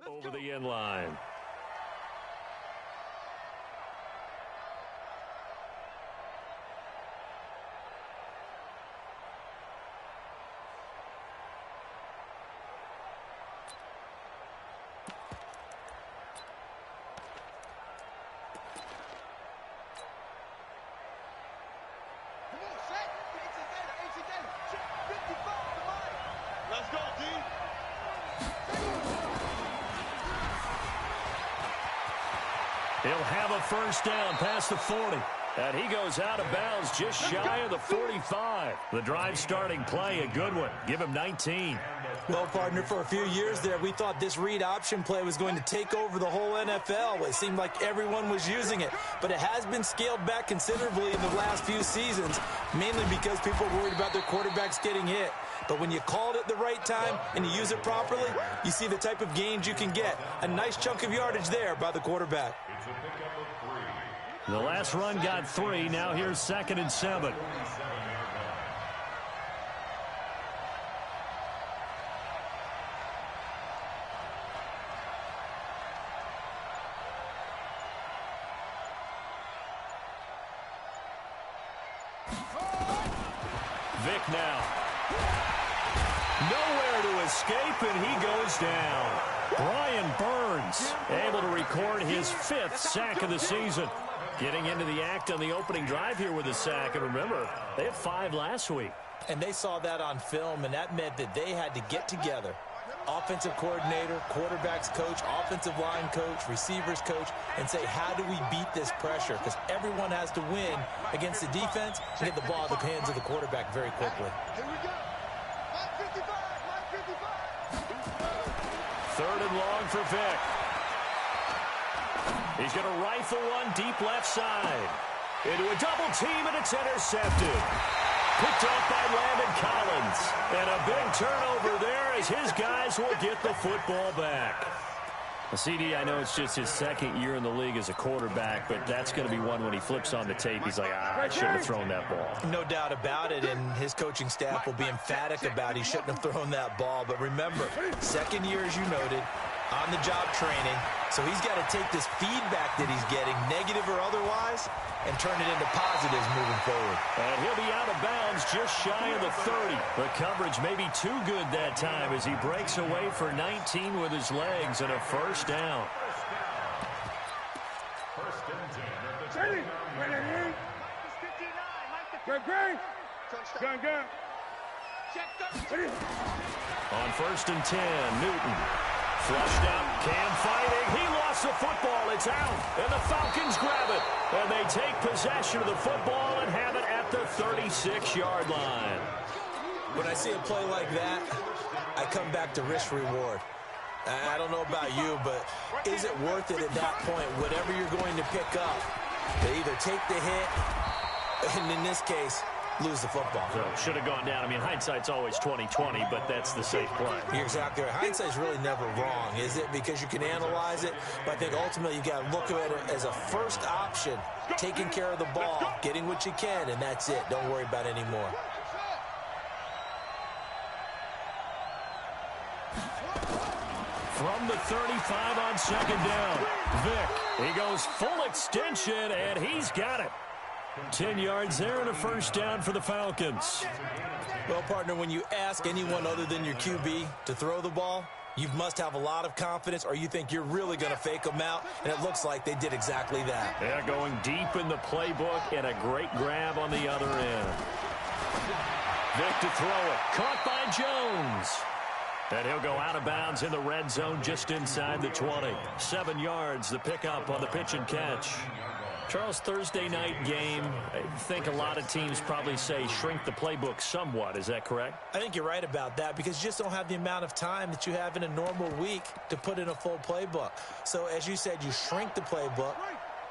over the end line. Let's go, D. He'll have a first down past the 40. And he goes out of bounds just shy of the 45. The drive starting play, a good one. Give him 19. Well, partner, for a few years there, we thought this read option play was going to take over the whole NFL. It seemed like everyone was using it. But it has been scaled back considerably in the last few seasons, mainly because people are worried about their quarterbacks getting hit. But when you call it at the right time and you use it properly, you see the type of gains you can get. A nice chunk of yardage there by the quarterback. The last run got 3. Now here's 2nd and 7. Vic now. Nowhere to escape, and he goes down. Brian Burns able to record his 5th sack of the season. Getting into the act on the opening drive here with a sack. And remember, they had 5 last week. And they saw that on film, and that meant that they had to get together. Offensive coordinator, quarterbacks coach, offensive line coach, receivers coach, and say, how do we beat this pressure? Because everyone has to win against the defense and get the ball in the hands of the quarterback very quickly. Here we go. Line 55, line 55. 3rd and long for Vic. He's going to rifle one deep left side. Into a double team, and it's intercepted. Picked up by Landon Collins. And a big turnover there as his guys will get the football back. CD, I know it's just his 2nd year in the league as a quarterback, but that's going to be one when he flips on the tape. He's like, I shouldn't have thrown that ball. No doubt about it, and his coaching staff will be emphatic about he shouldn't have thrown that ball. But remember, 2nd year, as you noted, on-the-job training. So he's got to take this feedback that he's getting, negative or otherwise, and turn it into positives moving forward. And he'll be out of bounds just shy of the 30. The coverage may be too good that time as he breaks away for 19 with his legs and a first down. Ready? Ready? Great. Gun. On 1st and 10, Newton. Flushed out, Cam fighting. He lost the football. It's out. And the Falcons grab it. And they take possession of the football and have it at the 36-yard line. When I see a play like that, I come back to risk-reward. I don't know about you, but is it worth it at that point, whatever you're going to pick up, to either take the hit, and in this case, lose the football? So should have gone down. I mean, hindsight's always 20/20, but that's the safe play. You're exactly right. Hindsight's really never wrong, is it? Because you can analyze it, but I think ultimately you got to look at it as a first option, taking care of the ball, getting what you can, and that's it. Don't worry about any more. From the 35 on 2nd down, Vic, he goes full extension, and he's got it. 10 yards there and a first down for the Falcons. Well, partner, when you ask anyone other than your QB to throw the ball, you must have a lot of confidence, or you think you're really going to fake them out, and it looks like they did exactly that. Yeah, going deep in the playbook and a great grab on the other end. Vic to throw it. Caught by Jones. And he'll go out of bounds in the red zone just inside the 20. 7 yards, the pickup on the pitch and catch. Charles, Thursday night game, I think a lot of teams probably say shrink the playbook somewhat. Is that correct? I think you're right about that because you just don't have the amount of time that you have in a normal week to put in a full playbook. So, as you said, you shrink the playbook,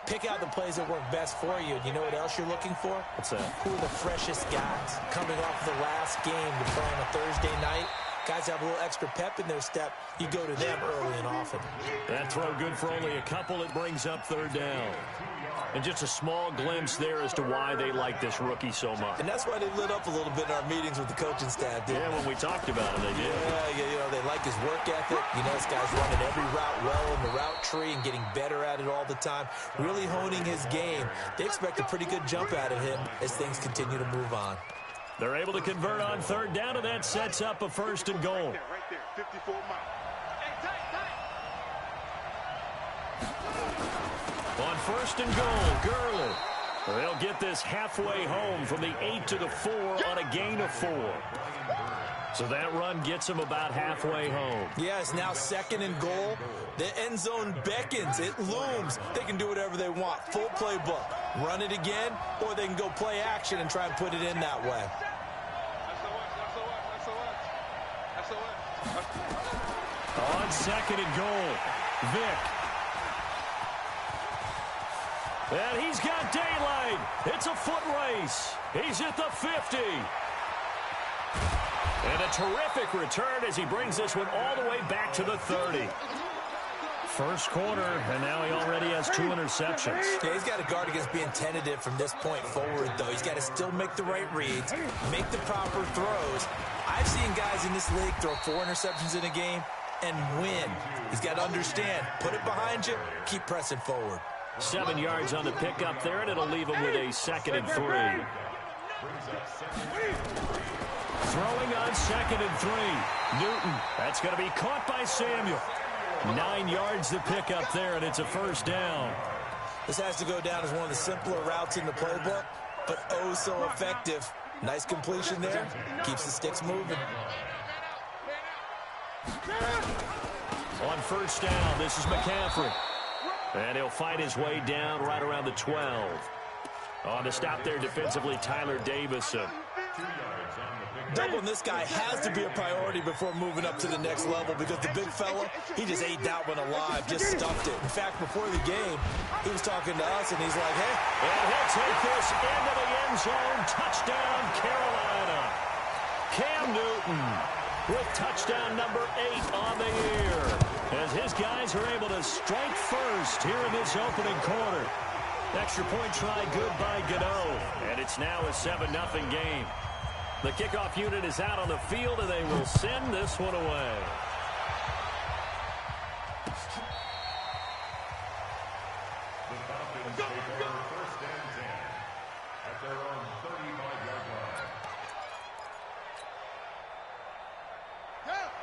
pick out the plays that work best for you. You know what else you're looking for? What's that? Who are the freshest guys coming off the last game to play on a Thursday night? Guys have a little extra pep in their step. You go to them early and often. That throw good for only a couple. It brings up third down. And just a small glimpse there as to why they like this rookie so much. And that's why they lit up a little bit in our meetings with the coaching staff. Yeah, when we talked about it, they did. Yeah, they like his work ethic. This guy's running every route well in the route tree and getting better at it all the time, really honing his game. They expect a pretty good jump out of him as things continue to move on. They're able to convert on third down, and that sets up a first and goal. Right there, 54 miles. On first and goal, Gurley. They'll get this halfway home from the 8 to the 4 on a gain of 4. So that run gets them about halfway home. Yeah, it's now second and goal. The end zone beckons. It looms. They can do whatever they want. Full playbook. Run it again, or they can go play action and try and put it in that way. On second and goal, Vick. And he's got daylight. It's a foot race. He's at the 50. And a terrific return as he brings this one all the way back to the 30. First quarter, and now he already has 2 interceptions. Yeah, he's got to guard against being tentative from this point forward, though. He's got to still make the right reads, make the proper throws. I've seen guys in this league throw 4 interceptions in a game and win. He's got to understand, put it behind you, keep pressing forward. 7 yards on the pickup there, and it'll leave him with a 2nd and 3. Throwing on 2nd and 3. Newton, that's going to be caught by Samuel. 9 yards to pick up there, and it's a first down. This has to go down as one of the simpler routes in the playbook, but oh so effective. Nice completion there. Keeps the sticks moving. On first down, this is McCaffrey. And he'll fight his way down right around the 12. On the stop there defensively, Tyler Davison. Doubling this guy has to be a priority before moving up to the next level because the big fella, he just ate that one alive, just stuffed it. In fact, before the game, he was talking to us, and he's like, hey. And he'll take this into the end zone. Touchdown, Carolina. Cam Newton with touchdown number 8 on the year, as his guys are able to strike first here in this opening quarter. Extra point try good by Gano, and it's now a 7-0 game. The kickoff unit is out on the field, and they will send this one away. The Falcons take over first and 10 at their own 35-yard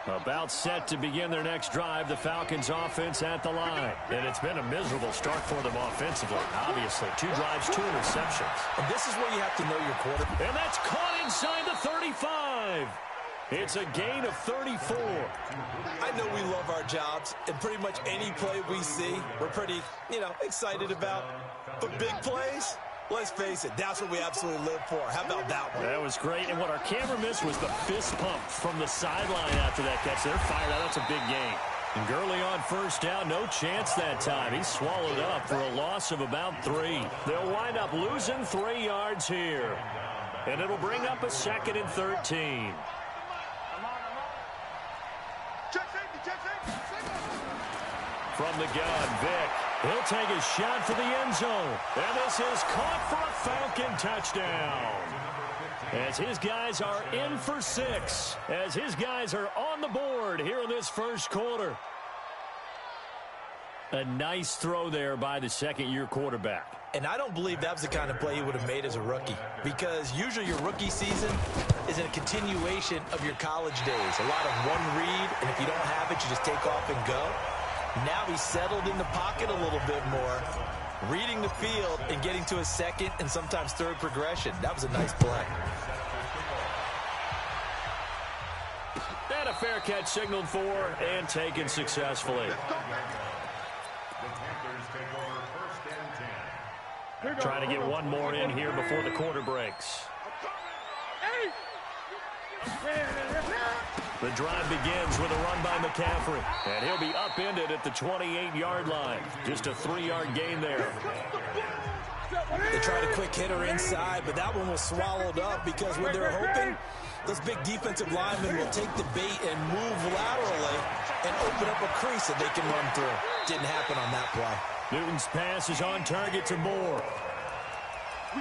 line. About set to begin their next drive, the Falcons offense at the line. And it's been a miserable start for them offensively. Obviously, 2 drives, 2 interceptions. And this is where you have to know your quarterback. And that's caught inside the 35. It's a gain of 34. I know we love our jobs, and pretty much any play we see, we're pretty, excited about. But big plays, let's face it, that's what we absolutely live for. How about that one? That was great, and what our camera missed was the fist pump from the sideline after that catch. They're fired out. That's a big gain. And Gurley on first down, no chance that time. He's swallowed up for a loss of about 3. They'll wind up losing 3 yards here. And it'll bring up a 2nd and 13. From the gun, Vick. He'll take a shot for the end zone. And this is caught for a Falcon touchdown. As his guys are in for 6. As his guys are on the board here in this first quarter. A nice throw there by the second-year quarterback. And I don't believe that was the kind of play he would have made as a rookie, because usually your rookie season is a continuation of your college days. A lot of one read, and if you don't have it, you just take off and go. Now he's settled in the pocket a little bit more, reading the field and getting to a second and sometimes third progression. That was a nice play. And a fair catch signaled for and taken successfully. Trying to get one more in here before the quarter breaks. The drive begins with a run by McCaffrey. And he'll be upended at the 28-yard line. Just a 3-yard gain there. They tried a quick hitter inside, but that one was swallowed up because when they're hoping those big defensive linemen will take the bait and move laterally and open up a crease that they can run through. Didn't happen on that play. Newton's pass is on target to Moore.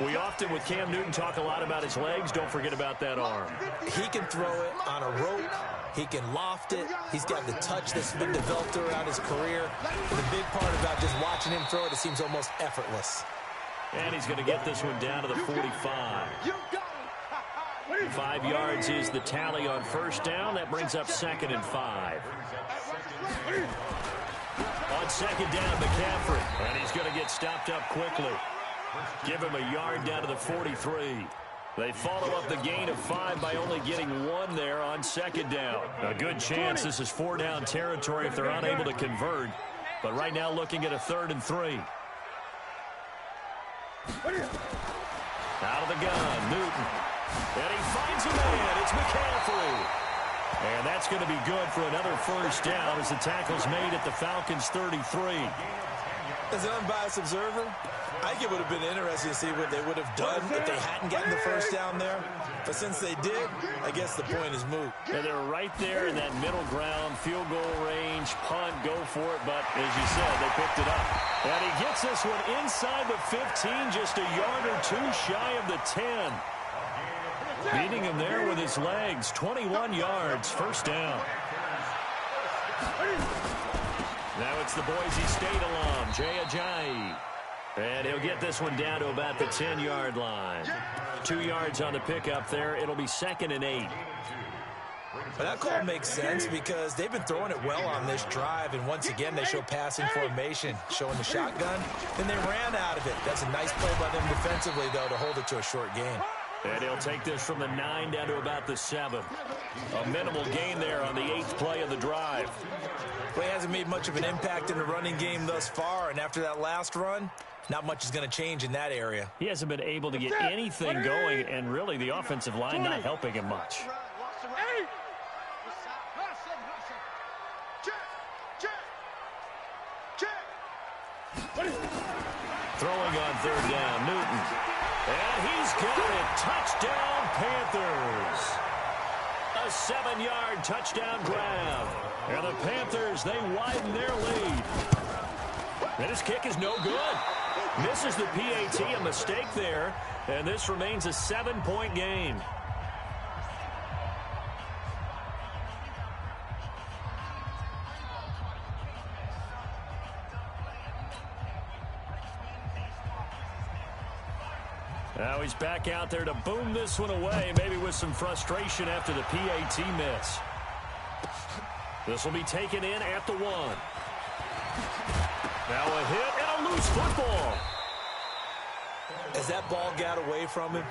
We often, with Cam Newton, talk a lot about his legs. Don't forget about that arm. He can throw it on a rope. He can loft it. He's got the touch that's been developed throughout his career. And the big part about just watching him throw it, it seems almost effortless. And he's going to get this one down to the 45. 5 yards is the tally on first down. That brings up 2nd and 5. On 2nd down, McCaffrey. And he's going to get stopped up quickly. Give him a yard down to the 43. They follow up the gain of 5 by only getting 1 there on 2nd down. A good chance this is 4-down territory if they're unable to convert. But right now looking at a 3rd and 3. Out of the gun, Newton. And he finds a man. It's McCaffrey. And that's going to be good for another first down as the tackle's made at the Falcons' 33. As an unbiased observer, I think it would have been interesting to see what they would have done if they hadn't gotten the first down there. But since they did, I guess the point is moot. Yeah, they're right there in that middle ground, field goal range, punt, go for it. But as you said, they picked it up. And he gets this one inside the 15, just a yard or 2 shy of the 10. Beating him there with his legs, 21 yards, first down. Now it's the Boise State alum, Jay Ajayi. And he'll get this one down to about the 10-yard line. 2 yards on the pickup there. It'll be 2nd and 8. But that call makes sense because they've been throwing it well on this drive. And once again, they show passing formation, showing the shotgun. Then they ran out of it. That's a nice play by them defensively, though, to hold it to a short gain. And he'll take this from the 9 down to about the 7. A minimal gain there on the 8th play of the drive. Well, he hasn't made much of an impact in the running game thus far. And after that last run, not much is going to change in that area. He hasn't been able to get anything going, and really the offensive line not helping him much. Throwing on 3rd down, Newton. And he's got it. Touchdown, Panthers. A 7-yard touchdown grab. And the Panthers, they widen their lead. And his kick is no good. Misses the PAT, a mistake there. And this remains a 7-point game. Now he's back out there to boom this one away, maybe with some frustration after the PAT miss. This will be taken in at the 1. Now a hit and a loose football. As that ball got away from him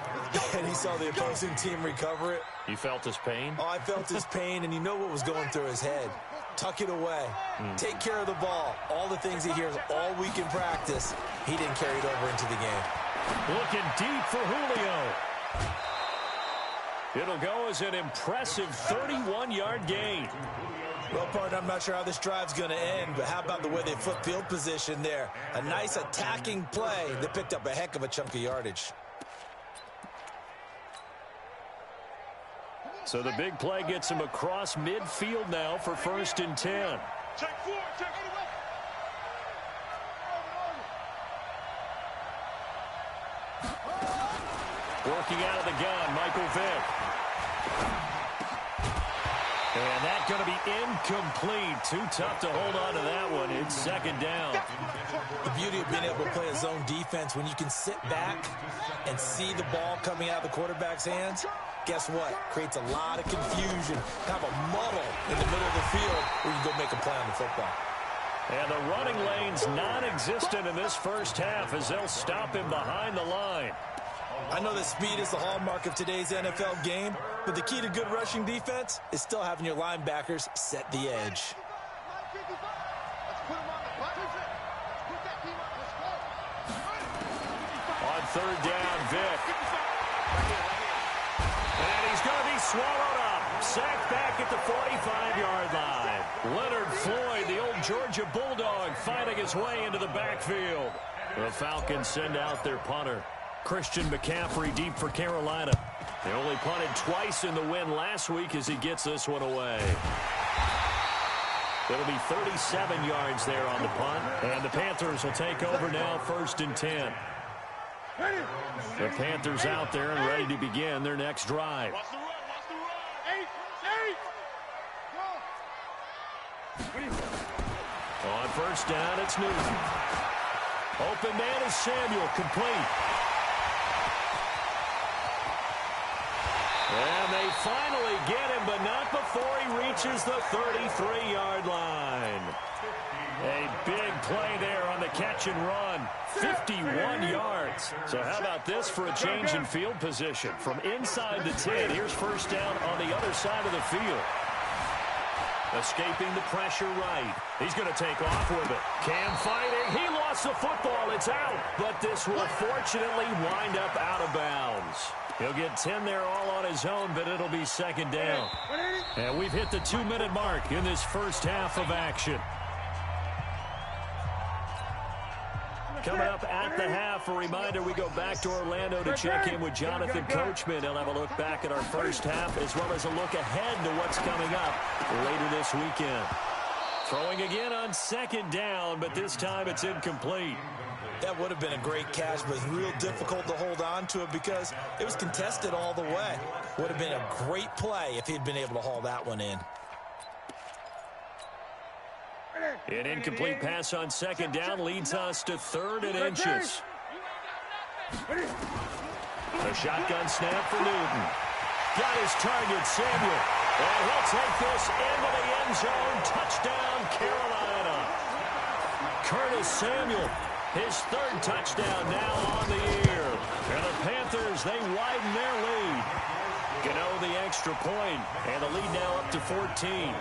and he saw the opposing team recover it. You felt his pain? Oh, I felt his pain, and you know what was going through his head. Tuck it away. Take care of the ball. All the things he hears all week in practice, he didn't carry it over into the game. Looking deep for Julio. It'll go as an impressive 31-yard gain. Well, partner, I'm not sure how this drive's going to end, but how about the way they flip field position there? A nice attacking play that picked up a heck of a chunk of yardage. So the big play gets him across midfield now for 1st and 10. Working out of the gun, Michael Vick. And that's going to be incomplete. Too tough to hold on to that one. It's 2nd down. The beauty of being able to play a zone defense, when you can sit back and see the ball coming out of the quarterback's hands, guess what? Creates a lot of confusion, kind of a muddle in the middle of the field where you can go make a play on the football. And the running lane's non-existent in this first half as they'll stop him behind the line. I know that speed is the hallmark of today's NFL game, but the key to good rushing defense is still having your linebackers set the edge. On 3rd down, Vick. And he's going to be swallowed up. Sacked back at the 45-yard line. Leonard Floyd, the old Georgia Bulldog, fighting his way into the backfield. The Falcons send out their punter. Christian McCaffrey deep for Carolina. They only punted twice in the win last week as he gets this one away. It'll be 37 yards there on the punt. And the Panthers will take over now, 1st and 10. The Panthers out there and ready to begin their next drive. On 1st down, it's Newton. Open man is Samuel, complete. And they finally get him, but not before he reaches the 33-yard line. A big play there on the catch and run. 51 yards. So how about this for a change in field position? From inside the 10, here's 1st down on the other side of the field. Escaping the pressure right. He's going to take off with it. Cam fighting. He lost the football. It's out. But this will fortunately wind up out of bounds. He'll get 10 there all on his own, but it'll be 2nd down. And we've hit the 2-minute mark in this first half of action. Coming up at the half, a reminder, we go back to Orlando to check in with Jonathan Coachman. He'll have a look back at our first half as well as a look ahead to what's coming up later this weekend. Throwing again on 2nd down, but this time it's incomplete. That would have been a great catch, but real difficult to hold on to it because it was contested all the way. Would have been a great play if he'd been able to haul that one in. An incomplete pass on 2nd down leads us to 3rd and inches. A shotgun snap for Newton. Got his target, Samuel. And he'll take this into the end zone. Touchdown, Carolina. Curtis Samuel, his 3rd touchdown now on the year. And the Panthers, they widen their lead. Gano the extra point, and the lead now up to 14.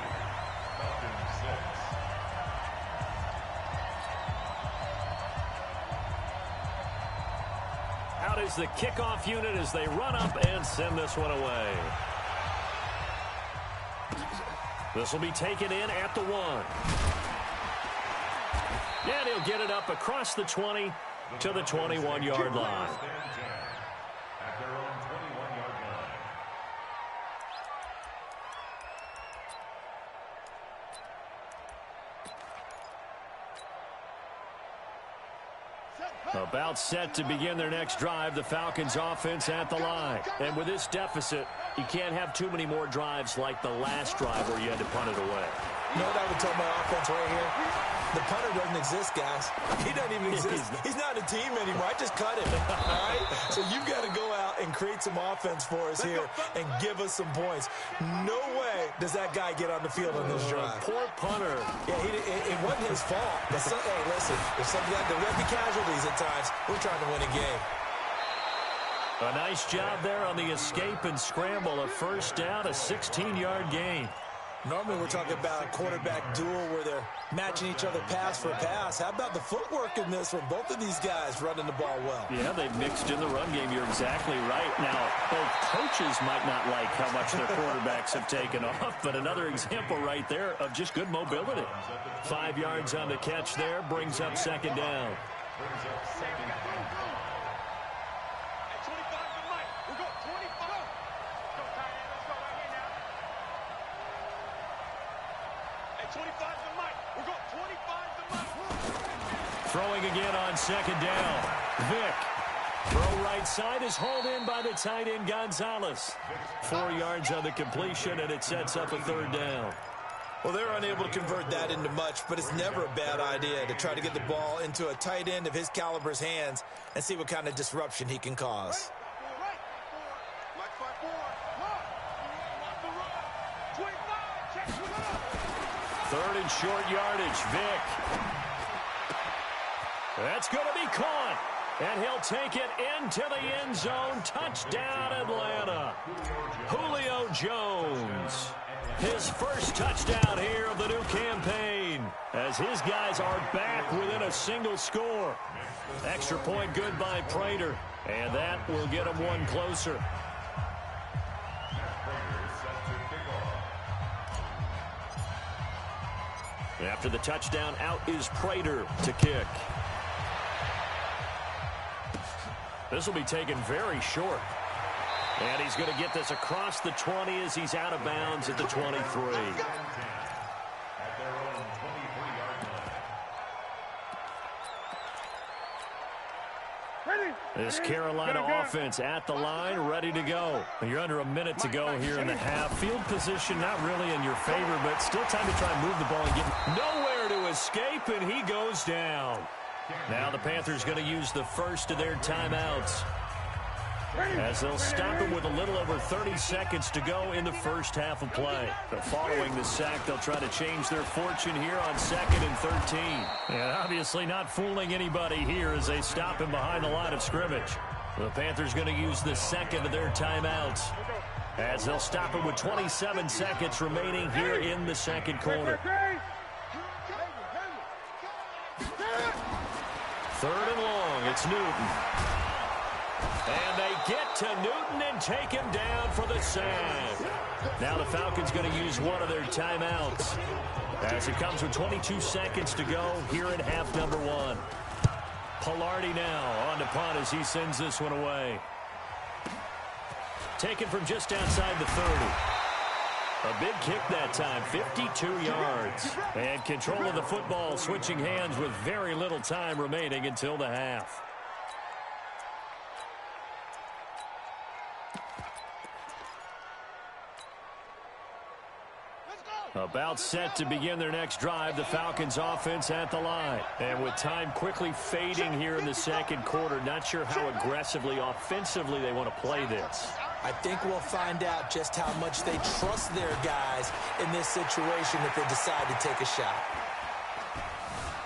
Out is the kickoff unit as they run up and send this one away. This will be taken in at the 1. And he'll get it up across the 20 to the 21-yard line. At their own 21-yard line. About set to begin their next drive, the Falcons offense at the line. And with this deficit, you can't have too many more drives like the last drive where you had to punt it away. You know what I would tell my offense right here? The punter doesn't exist, guys. He doesn't even exist. He's not a team anymore. I just cut him. All right? So you've got to go out and create some offense for us here and give us some points. No way does that guy get on the field on this drive. Poor punter. Yeah, it wasn't his fault. But hey, listen, if something like there will be casualties at times, we're trying to win a game. A nice job there on the escape and scramble. A 1st down, a 16-yard gain. Normally we're talking about a quarterback duel where they're matching each other pass for pass. How about the footwork in this one? Both of these guys running the ball well. Yeah, they've mixed in the run game. You're exactly right. Now, both coaches might not like how much their quarterbacks have taken off, but another example right there of just good mobility. 5 yards on the catch there, brings up 2nd down. Throwing again on 2nd down. Vick. Throw right side is hauled in by the tight end Gonzalez. 4 yards on the completion, and it sets up a 3rd down. Well, they're unable to convert that into much, but it's never a bad idea to try to get the ball into a tight end of his caliber's hands and see what kind of disruption he can cause. Third and short yardage. Vick. That's going to be caught. And he'll take it into the end zone. Touchdown, Atlanta. Julio Jones. His first touchdown here of the new campaign as his guys are back within a single score. Extra point good by Prater. And that will get him one closer. After the touchdown, out is Prater to kick. This will be taken very short. And he's going to get this across the 20 as he's out of bounds at the 23. At their own 23-yard line. This Carolina offense at the line, ready to go. You're under a minute to go here in the half. Field position not really in your favor, but still time to try and move the ball and get nowhere to escape, and he goes down. Now the Panthers going to use the first of their timeouts, as they'll stop him with a little over 30 seconds to go in the first half of play. But following the sack, they'll try to change their fortune here on 2nd and 13. And obviously not fooling anybody here as they stop him behind the line of scrimmage. The Panthers going to use the second of their timeouts, as they'll stop him with 27 seconds remaining here in the second quarter. 3rd and long, it's Newton. And they get to Newton and take him down for the sack. Now the Falcons going to use one of their timeouts, as it comes with 22 seconds to go here in half number 1. Pilardi now on to punt as he sends this one away. Taken from just outside the 30. A big kick that time, 52 yards. And control of the football switching hands with very little time remaining until the half. About set to begin their next drive, the Falcons offense at the line. And with time quickly fading here in the second quarter, not sure how aggressively, offensively they want to play this. I think we'll find out just how much they trust their guys in this situation if they decide to take a shot.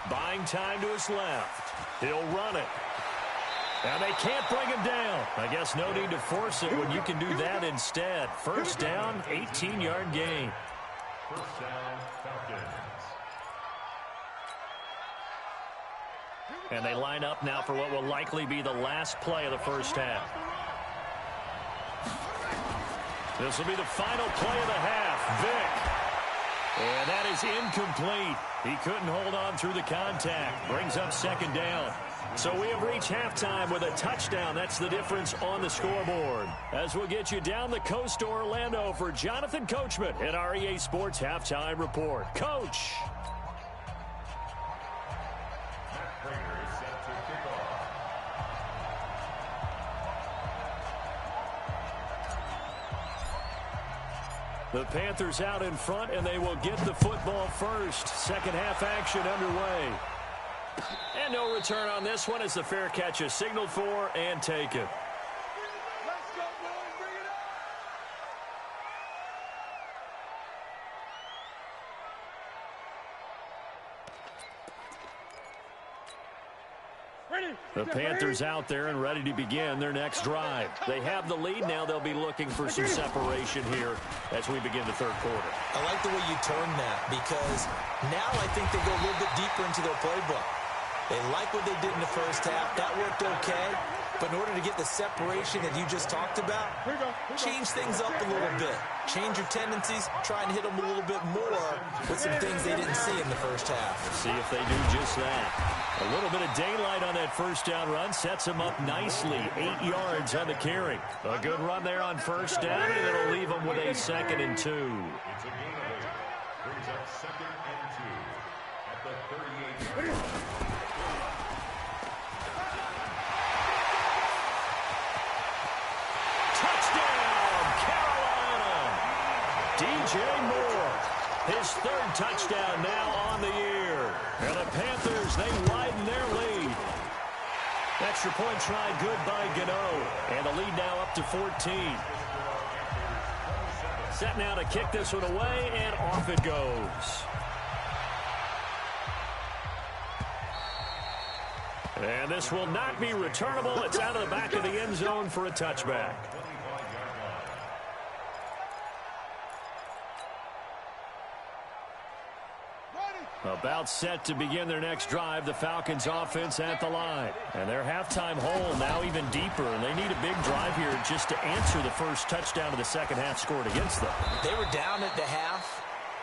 Buying time to his left. He'll run it. Now they can't bring him down. I guess no need to force it when you can do that instead. First down, 18-yard gain. First down, Falcons. And they line up now for what will likely be the last play of the first half. This will be the final play of the half. Vick. And that is incomplete. He couldn't hold on through the contact. Brings up 2nd down. So we have reached halftime with a touchdown. That's the difference on the scoreboard. As we'll get you down the coast to Orlando for Jonathan Coachman at our EA Sports Halftime Report. Coach. Matt Prater is set to kick off. The Panthers out in front, and they will get the football first. Second half action underway. And no return on this one as the fair catch is signaled for and taken. The Panthers out there and ready to begin their next drive. They have the lead now. They'll be looking for some separation here as we begin the third quarter. I like the way you turned that, because now I think they go a little bit deeper into their playbook. They like what they did in the first half. That worked okay. But in order to get the separation that you just talked about, change things up a little bit. Change your tendencies. Try and hit them a little bit more with some things they didn't see in the first half. See if they do just that. A little bit of daylight on that first down run sets them up nicely. 8 yards on the carry. A good run there on first down, and it'll leave them with a 2nd and 2. It's a gain of 8. Brings up 2nd and 2 at the 38-yard line. DJ Moore, his 3rd touchdown now on the year. And the Panthers, they widen their lead. Extra point try good by Gano. And the lead now up to 14. Set now to kick this one away, and off it goes. And this will not be returnable. It's out of the back of the end zone for a touchback. About set to begin their next drive, the Falcons offense at the line. And their halftime hole now even deeper, and they need a big drive here just to answer the first touchdown of the second half scored against them. They were down at the half,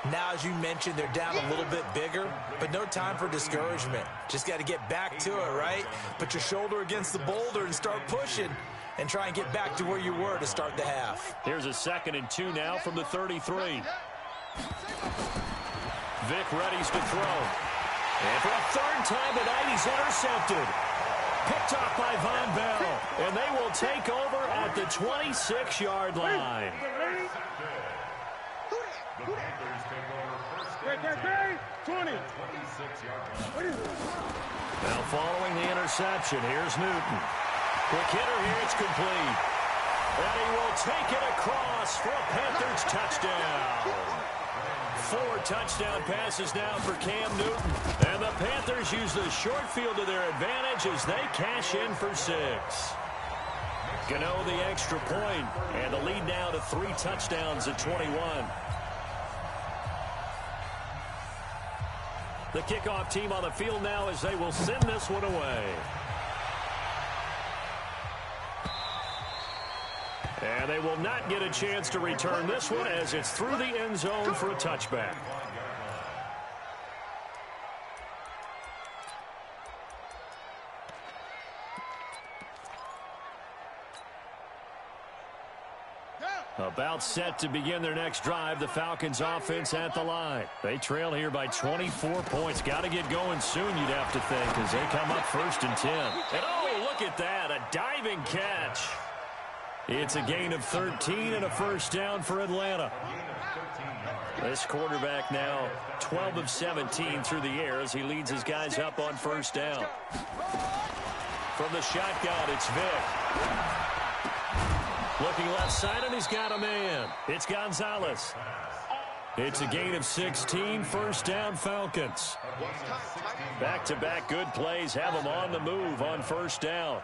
Now, as you mentioned, they're down a little bit bigger, but no time for discouragement. Just got to get back to it, right? Put your shoulder against the boulder and start pushing and try and get back to where you were to start the half. Here's a 2nd and 2 now from the 33. Vic readies to throw. And for a 3rd time tonight, he's intercepted. Picked off by Von Bell. And they will take over at the 26-yard line. Now following the interception, here's Newton. Quick hitter here, it's complete. And he will take it across for a Panthers touchdown. 4 touchdown passes now for Cam Newton. And the Panthers use the short field to their advantage as they cash in for 6. Gano the extra point, and the lead now to 3 touchdowns at 21. The kickoff team on the field now as they will send this one away. And they will not get a chance to return this one as it's through the end zone for a touchback. About set to begin their next drive, the Falcons offense at the line. They trail here by 24 points. Got to get going soon, you'd have to think, as they come up 1st and 10. And oh, look at that, a diving catch. It's a gain of 13 and a 1st down for Atlanta. This quarterback now 12 of 17 through the air as he leads his guys up on 1st down. From the shotgun, it's Vic. Looking left side, and he's got a man. It's Gonzalez. It's a gain of 16, 1st down Falcons. Back-to-back good plays have them on the move on 1st down.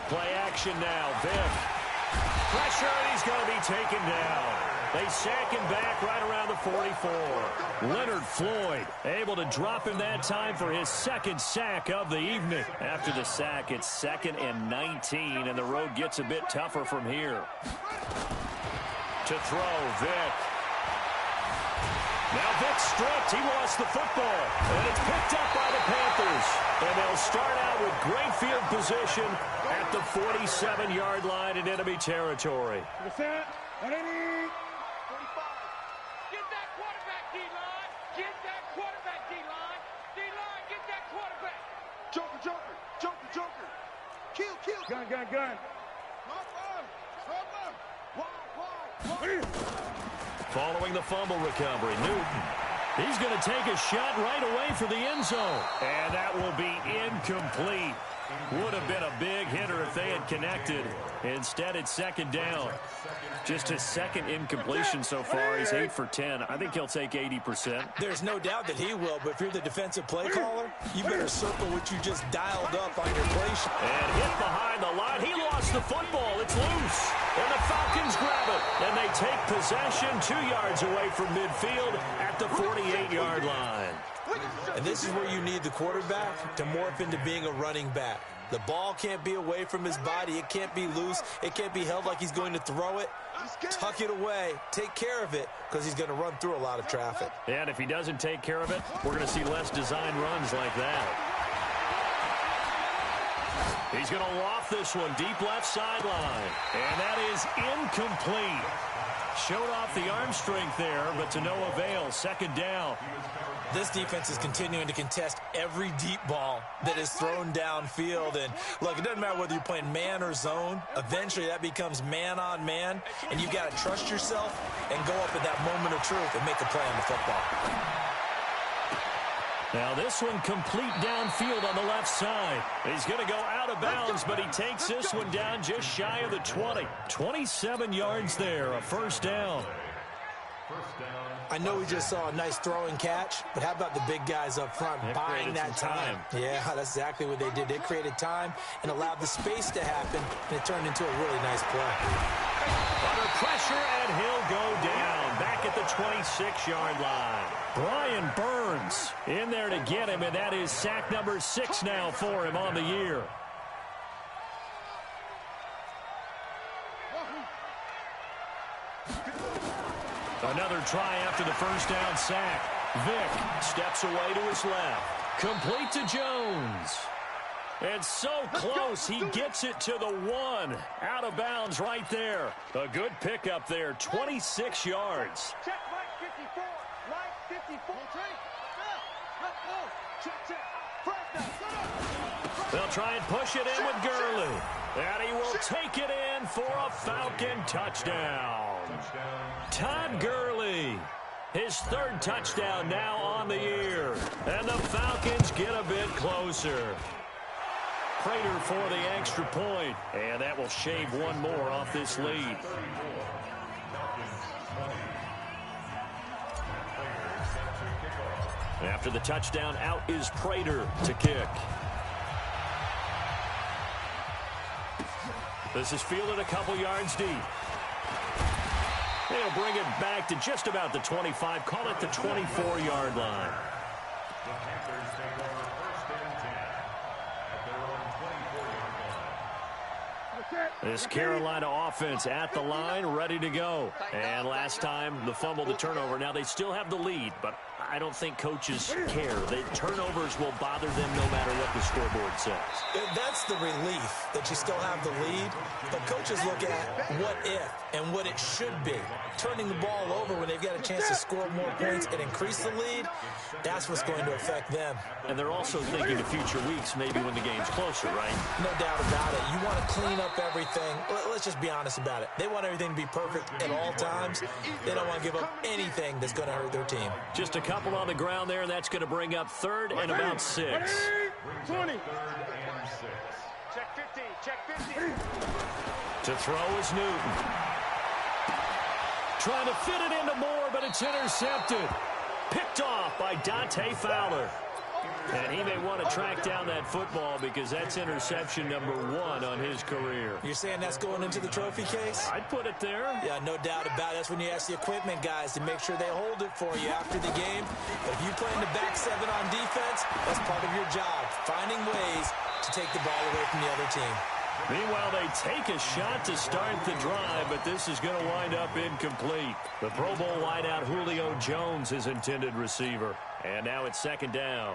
Play action now, Vic. Pressure, and he's going to be taken down. They sack him back right around the 44. Leonard Floyd able to drop him that time for his 2nd sack of the evening. After the sack, it's 2nd and 19, and the road gets a bit tougher from here. To throw, Vic. Now Vic stripped. He lost the football, and it's picked up by the Panthers. And they'll start out with great field position at the 47-yard line in enemy territory. Gun. Following the fumble recovery, Newton. He's going to take a shot right away for the end zone. And that will be incomplete. Would have been a big hitter if they had connected. Instead, it's 2nd down. Just his 2nd incompletion so far. He's 8 for 10. I think he'll take 80%. There's no doubt that he will, but if you're the defensive play caller, you better circle what you just dialed up on your play sheet. And hit behind the line. He lost the football. It's loose. And the Falcons grab it. And they take possession 2 yards away from midfield at the 48-yard line. And this is where you need the quarterback to morph into being a running back. The ball can't be away from his body. It can't be loose. It can't be held like he's going to throw it. Tuck it away. Take care of it because he's going to run through a lot of traffic. And if he doesn't take care of it, we're going to see less design runs like that. He's going to loft this one deep left sideline. And that is incomplete. Showed off the arm strength there, but to no avail. 2nd down. This defense is continuing to contest every deep ball that is thrown downfield. And look, it doesn't matter whether you're playing man or zone. Eventually that becomes man on man. And you've got to trust yourself and go up at that moment of truth and make a play on the football. Now this one complete downfield on the left side. He's going to go out of bounds, but he takes this one down just shy of the 20. 27 yards there, a 1st down. I know we just saw a nice throwing catch, but how about the big guys up front buying that time? Yeah, that's exactly what they did. They created time and allowed the space to happen, and it turned into a really nice play. Under pressure, and he'll go down back at the 26-yard line. Brian Burns in there to get him, and that is sack number 6 now for him on the year. Another try after the first down sack. Vick steps away to his left. Complete to Jones. And so close, he gets it to the 1. Out of bounds right there. A good pickup there, 26 yards. Check, Mike 54. Mike 54. They'll try and push it in with Gurley. And he will take it in for a Falcon touchdown. Todd Gurley, his 3rd touchdown now on the year. And the Falcons get a bit closer. Prater for the extra point. And that will shave one more off this lead. After the touchdown, out is Prater to kick. This is fielded a couple yards deep. They'll bring it back to just about the 25. Call it the 24-yard line. The Panthers take over 1st and 10 at their own 24-yard line. This Carolina offense at the line, ready to go. And last time, the fumble, the turnover. Now, they still have the lead, but I don't think coaches care. The turnovers will bother them no matter what the scoreboard says. That's the relief that you still have the lead. But coaches look at what if and what it should be. Turning the ball over when they've got a chance to score more points and increase the lead, that's what's going to affect them. And they're also thinking of future weeks, maybe when the game's closer, right? No doubt about it. You want to clean up everything. Let's just be honest about it. They want everything to be perfect at all times. They don't want to give up anything that's going to hurt their team. Just a couple on the ground there, and that's going to bring up 3rd and about 6. 20. 3rd and 6. Check 50. Check 50. To throw is Newton. Trying to fit it into Moore, but it's intercepted. Picked off by Dante Fowler. And he may want to track down that football because that's interception number 1 on his career. You're saying that's going into the trophy case? I'd put it there. Yeah, no doubt about it. That's when you ask the equipment guys to make sure they hold it for you after the game. But if you play in the back 7 on defense, that's part of your job, finding ways to take the ball away from the other team. Meanwhile, they take a shot to start the drive, but this is going to wind up incomplete. The Pro Bowl wideout Julio Jones, his intended receiver. And now it's 2nd down.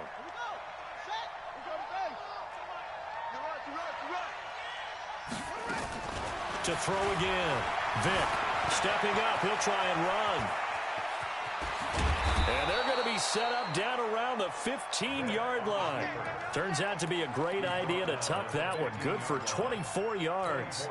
To throw again. Vick stepping up. He'll try and run. And they're going to be set up down around the 15-yard line. Turns out to be a great idea to tuck that one. Good for 24 yards.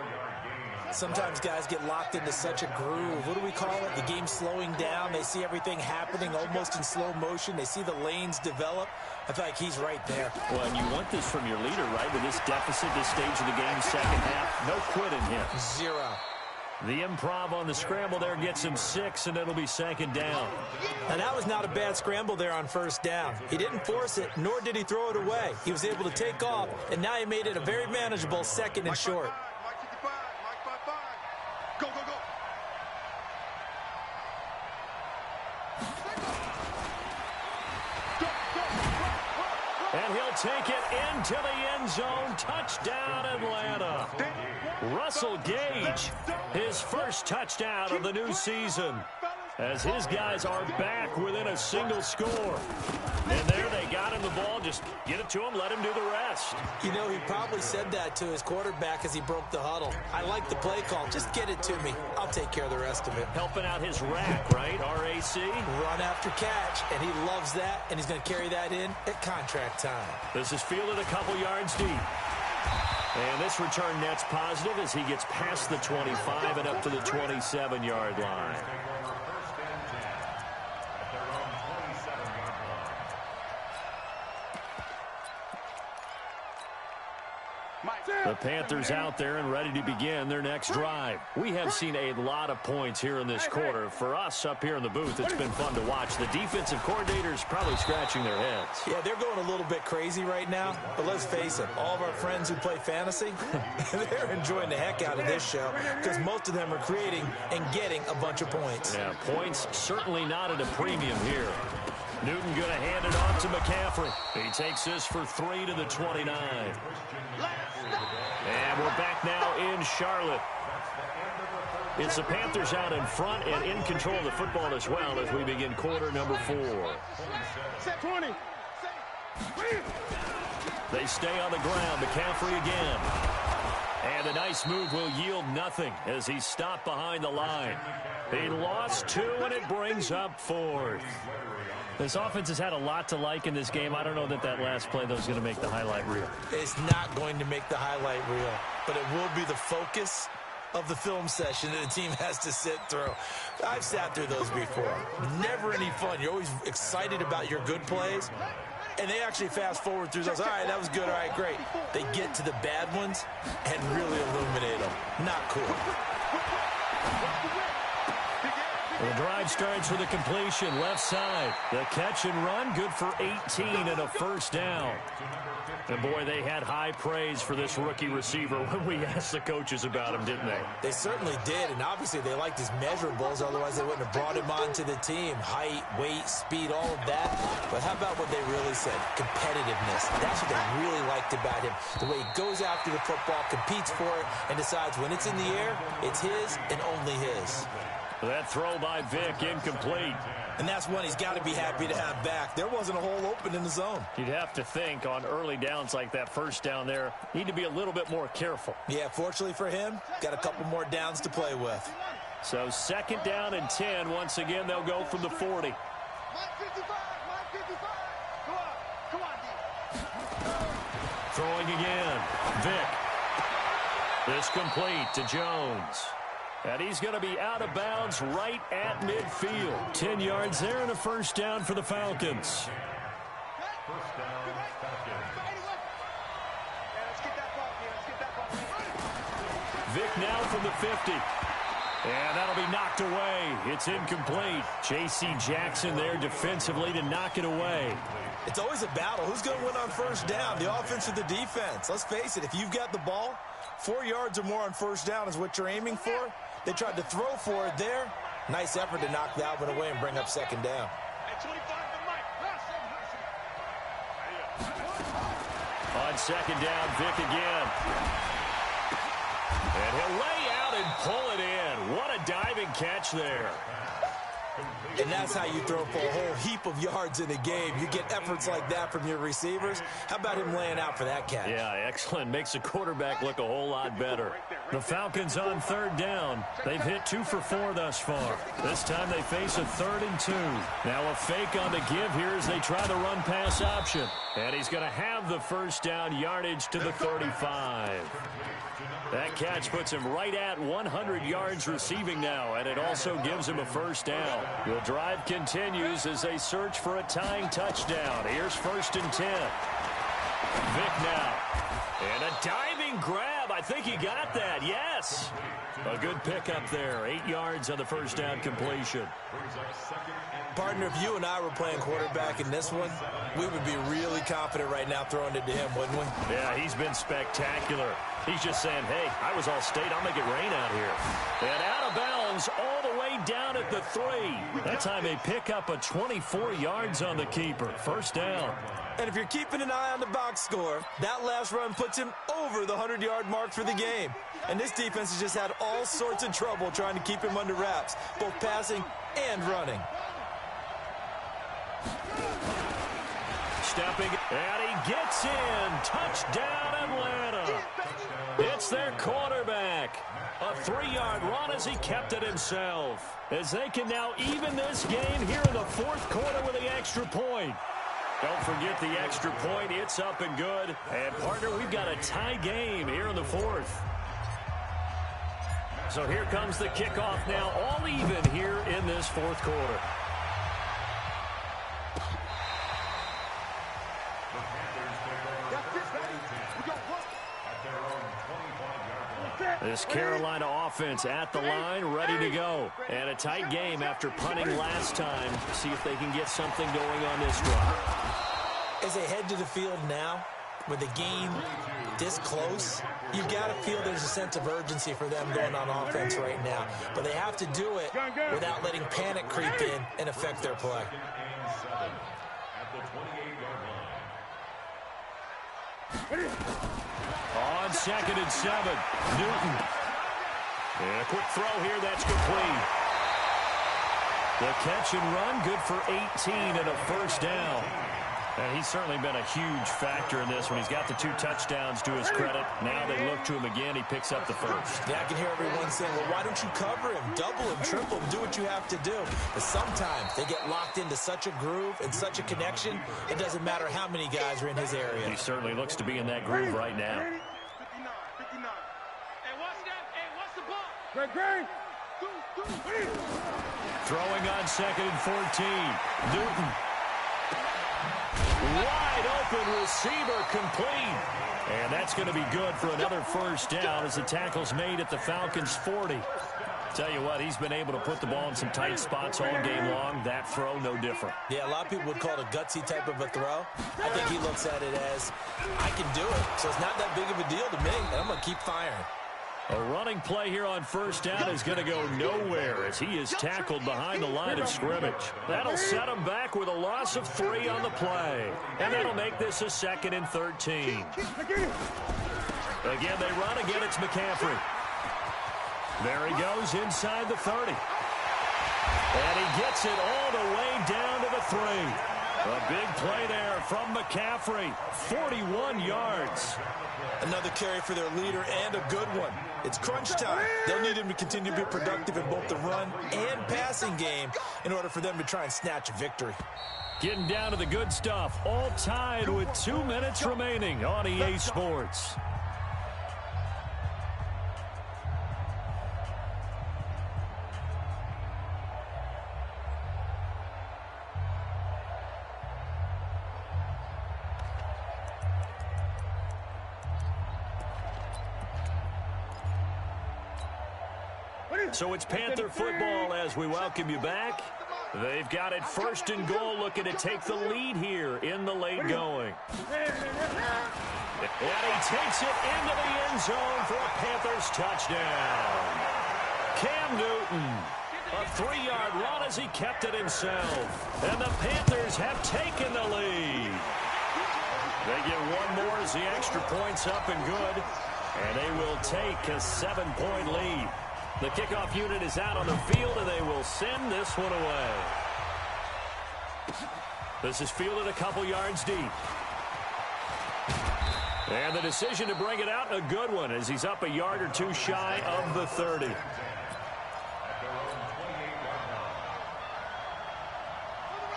Sometimes guys get locked into such a groove. What do we call it? The game slowing down. They see everything happening almost in slow motion. They see the lanes develop. I feel like he's right there. Well, and you want this from your leader, right? With this deficit, this stage of the game, 2nd half, no quitting him. 0. The improv on the scramble there gets him 6, and it'll be 2nd down. And that was not a bad scramble there on 1st down. He didn't force it, nor did he throw it away. He was able to take off, and now he made it a very manageable 2nd and short. Go, go, go. And he'll take it into the end zone. Touchdown, Atlanta. Russell Gage, his 1st touchdown of the new season, as his guys are back within a single score. And there they got him the ball. Just get it to him, let him do the rest. You know, he probably said that to his quarterback as he broke the huddle. I like the play call. Just get it to me. I'll take care of the rest of it. Helping out his rack, right? RAC. Run after catch, and he loves that, and he's going to carry that in at contract time. This is fielded a couple yards deep. And this return net's positive as he gets past the 25 and up to the 27-yard line. The Panthers out there and ready to begin their next drive. We have seen a lot of points here in this quarter. For us up here in the booth, it's been fun to watch. The defensive coordinators probably scratching their heads. Yeah, they're going a little bit crazy right now. But let's face it, all of our friends who play fantasy, they're enjoying the heck out of this show because most of them are creating and getting a bunch of points. Yeah, points certainly not at a premium here. Newton going to hand it off to McCaffrey. He takes this for 3 to the 29. And we're back now in Charlotte. It's the Panthers out in front and in control of the football as well as we begin quarter number 4. 20. They stay on the ground. McCaffrey again. And a nice move will yield nothing as he's stopped behind the line. He lost 2, and it brings up 4th. This offense has had a lot to like in this game. I don't know that last play, though, is going to make the highlight reel. It's not going to make the highlight reel, but it will be the focus of the film session that the team has to sit through. I've sat through those before. Never any fun. You're always excited about your good plays, and they actually fast forward through those. All right, that was good. All right, great. They get to the bad ones and really illuminate them. Not cool. The drive starts with a completion, left side. The catch and run, good for 18 and a first down. And, boy, they had high praise for this rookie receiver when we asked the coaches about him, didn't they? They certainly did, and obviously they liked his measurables. Otherwise, they wouldn't have brought him onto the team. Height, weight, speed, all of that. But how about what they really said? Competitiveness. That's what they really liked about him. The way he goes after the football, competes for it, and decides when it's in the air, it's his and only his. That throw by Vic incomplete. And that's one he's got to be happy to have back. There wasn't a hole open in the zone. You'd have to think on early downs like that first down there, need to be a little bit more careful. Yeah, fortunately for him, got a couple more downs to play with. So 2nd down and 10. Once again, they'll go from the 40. Mike 55. Come on, Throwing again. Vic. This complete to Jones. And he's going to be out of bounds right at midfield. 10 yards there and a first down for the Falcons. First down, Falcons. Vic now from the 50. And that'll be knocked away. It's incomplete. J.C. Jackson there defensively to knock it away. It's always a battle. Who's going to win on first down, the offense or the defense? Let's face it, if you've got the ball, 4 yards or more on first down is what you're aiming for. They tried to throw for it there. Nice effort to knock that one away and bring up 2nd down. On 2nd down, Vic again. And he'll lay out and pull it in. What a diving catch there. And that's how you throw for a whole heap of yards in a game. You get efforts like that from your receivers. How about him laying out for that catch? Yeah, excellent. Makes the quarterback look a whole lot better. The Falcons on 3rd down. They've hit 2 for 4 thus far. This time they face a 3rd and 2. Now a fake on the give here as they try the run-pass option. And he's going to have the first down, yardage to the 35. That catch puts him right at 100 yards receiving now, and it also gives him a first down. The drive continues as they search for a tying touchdown. Here's 1st and 10. Vic now. And a diving grab. I think he got that. Yes. A good pickup there. 8 yards on the first down completion. Partner, if you and I were playing quarterback in this one, we would be really confident right now throwing it to him, wouldn't we? Yeah, he's been spectacular. He's just saying, hey, I was all state. I'll make it rain out here. And out of bounds all the way down at the 3. That time they pick up a 24 yards on the keeper. First down. And if you're keeping an eye on the box score, that last run puts him over the 100-yard mark for the game. And this defense has just had all sorts of trouble trying to keep him under wraps, both passing and running. Stepping, and he gets in. Touchdown, Atlanta. It's their quarterback. A 3-yard run as he kept it himself. As they can now even this game here in the 4th quarter with the extra point. Don't forget the extra point. It's up and good. And, partner, we've got a tie game here in the 4th. So here comes the kickoff now, all even here in this 4th quarter. This Carolina offense at the line, ready to go. And a tight game after punting last time. See if they can get something going on this drive. As they head to the field now, with the game this close, you've got to feel there's a sense of urgency for them going on offense right now. But they have to do it without letting panic creep in and affect their play. On 2nd and 7, Newton. And a quick throw here, that's complete. The catch and run, good for 18 and a first down. And he's certainly been a huge factor in this one. He's got the 2 touchdowns to his credit. Now they look to him again. He picks up the first. Yeah, I can hear everyone saying, well, why don't you cover him? Double him, triple him, do what you have to do. But sometimes they get locked into such a groove and such a connection, it doesn't matter how many guys are in his area. He certainly looks to be in that groove right now. 59. Hey, what's that? Hey, what's the ball? Great. Throwing on 2nd and 14. Newton. Wide open receiver, complete. And that's going to be good for another first down as the tackle's made at the Falcons' 40. Tell you what, he's been able to put the ball in some tight spots all game long. That throw, no different. Yeah, a lot of people would call it a gutsy type of a throw. I think he looks at it as, I can do it. So it's not that big of a deal to me, and I'm going to keep firing. A running play here on first down is going to go nowhere as he is tackled behind the line of scrimmage. That'll set him back with a loss of 3 on the play. And that'll make this a 2nd and 13. Again, they run. Again, it's McCaffrey. There he goes inside the 30. And he gets it all the way down to the 3. A big play there from McCaffrey. 41 yards. Another carry for their leader and a good one. It's crunch time. They'll need him to continue to be productive in both the run and passing game in order for them to try and snatch a victory. Getting down to the good stuff. All tied with 2 minutes remaining on EA Sports. So it's Panther football as we welcome you back. They've got it 1st and goal, looking to take the lead here in the late going. And he takes it into the end zone for a Panthers touchdown. Cam Newton, a 3-yard run as he kept it himself. And the Panthers have taken the lead. They get one more as the extra point's up and good. And they will take a 7-point lead. The kickoff unit is out on the field, and they will send this one away. This is fielded a couple yards deep. And the decision to bring it out, a good one, as he's up a yard or 2 shy of the 30.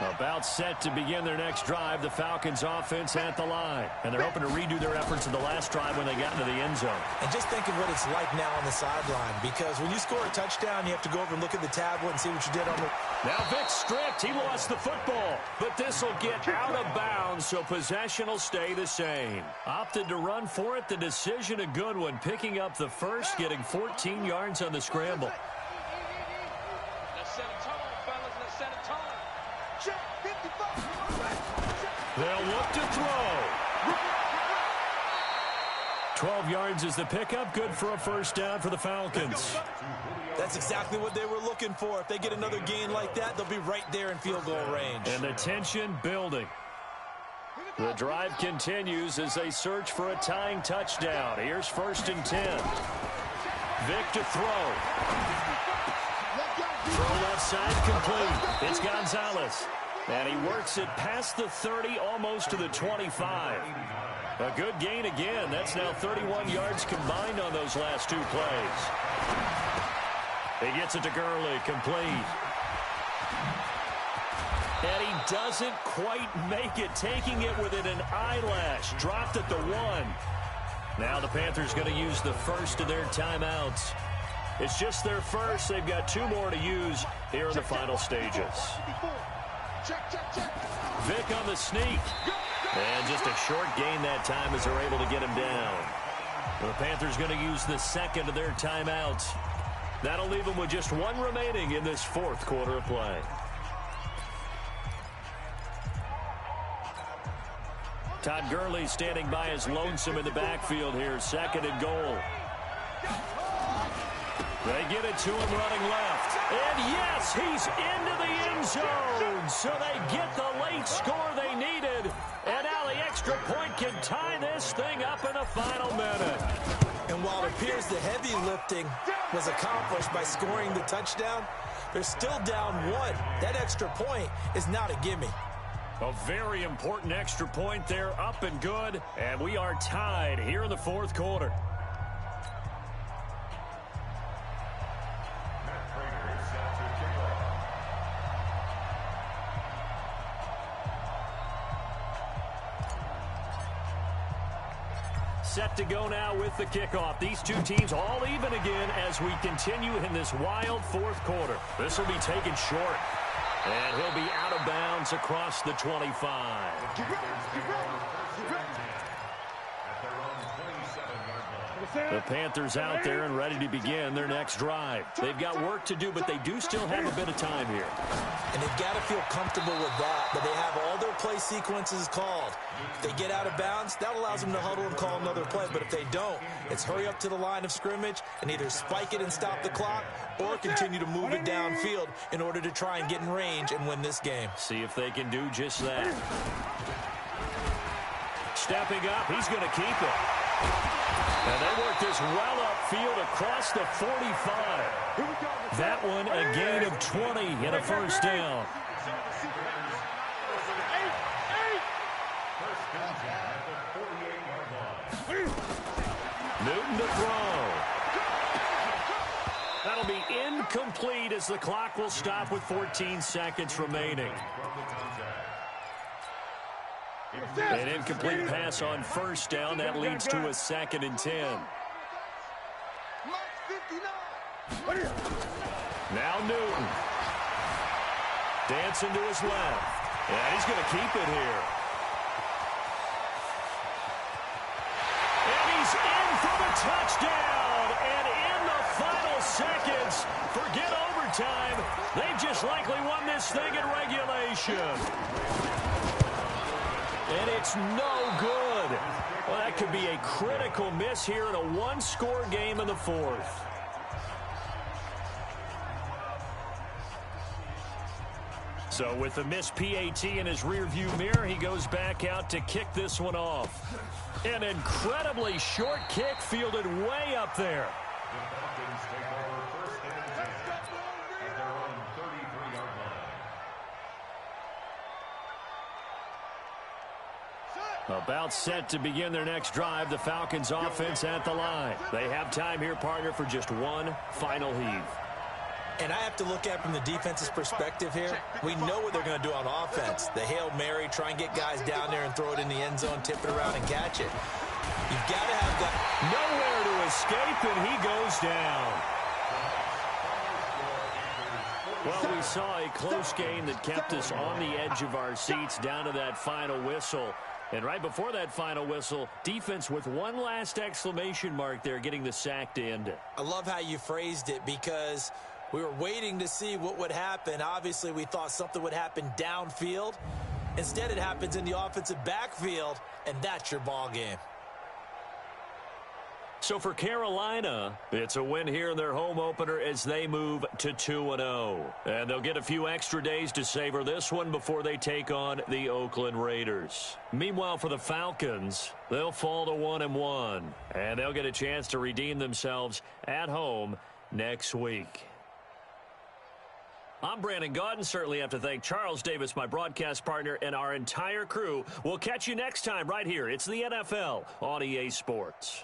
About set to begin their next drive, the Falcons offense at the line. And they're hoping to redo their efforts in the last drive when they got into the end zone. And just think of what it's like now on the sideline, because when you score a touchdown, you have to go over and look at the tablet and see what you did on the... Now Vic stripped. He lost the football. But this will get out of bounds, so possession will stay the same. Opted to run for it. The decision, a good one. Picking up the first, getting 14 yards on the scramble. Let's set a tone, fellas. Let's set a tone. Check 55. They'll look to throw. 12 yards is the pickup. Good for a first down for the Falcons. That's exactly what they were looking for. If they get another gain like that, they'll be right there in field goal range. And the tension building. The drive continues as they search for a tying touchdown. Here's 1st and 10. Vic to throw. Throw left side complete. It's Gonzalez. And he works it past the 30, almost to the 25. A good gain again. That's now 31 yards combined on those last 2 plays. He gets it to Gurley, complete. And he doesn't quite make it, taking it within an eyelash. Dropped at the 1. Now the Panthers going to use the first of their timeouts. It's just their first. They've got 2 more to use here in the final stages. Vic on the sneak. And just a short gain that time as they're able to get him down. The Panthers going to use the second of their timeouts. That'll leave them with just 1 remaining in this 4th quarter of play. Todd Gurley standing by as lonesome in the backfield here. 2nd and goal. They get it to him running left. And yes, he's into the end zone. So they get the late score they needed. And now the extra point can tie this thing up in the final minute. And while it appears the heavy lifting was accomplished by scoring the touchdown, they're still down 1. That extra point is not a gimme. A very important extra point there, up and good, and we are tied here in the fourth quarter. Set to go now with the kickoff. These two teams all even again as we continue in this wild fourth quarter. This will be taken short, and he'll be out of bounds across the 25. The Panthers out there and ready to begin their next drive. They've got work to do, but they do still have a bit of time here. And they've got to feel comfortable with that, but they have all their play sequences called. If they get out of bounds, that allows them to huddle and call another play. But if they don't, it's hurry up to the line of scrimmage and either spike it and stop the clock or continue to move it downfield in order to try and get in range and win this game. See if they can do just that. Stepping up, he's going to keep it. And they work this well upfield across the 45. That one a gain of 20 and a first down. Newton to throw. That'll be incomplete as the clock will stop with 14 seconds remaining. An incomplete pass on first down. That leads to a 2nd and 10. Now Newton. Dancing to his left. And he's going to keep it here. And he's in for the touchdown. And in the final seconds, forget overtime. They've just likely won this thing in regulation. And it's no good. Well, that could be a critical miss here in a one-score game in the fourth. So with the missed PAT in his rearview mirror, he goes back out to kick this one off. An incredibly short kick fielded way up there. About set to begin their next drive, the Falcons offense at the line. They have time here, partner, for just one final heave. And I have to look at it from the defense's perspective here. We know what they're going to do on offense. The Hail Mary, try and get guys down there and throw it in the end zone, tip it around and catch it. You've got to have that. Nowhere to escape, and he goes down. Well, we saw a close game that kept us on the edge of our seats down to that final whistle. And right before that final whistle, defense with one last exclamation mark there, getting the sack to end it. I love how you phrased it because we were waiting to see what would happen. Obviously, we thought something would happen downfield. Instead, it happens in the offensive backfield, and that's your ball game. So for Carolina, it's a win here in their home opener as they move to 2-0. And they'll get a few extra days to savor this one before they take on the Oakland Raiders. Meanwhile, for the Falcons, they'll fall to 1-1. And they'll get a chance to redeem themselves at home next week. I'm Brandon Gaudin. Certainly have to thank Charles Davis, my broadcast partner, and our entire crew. We'll catch you next time right here. It's the NFL on EA Sports.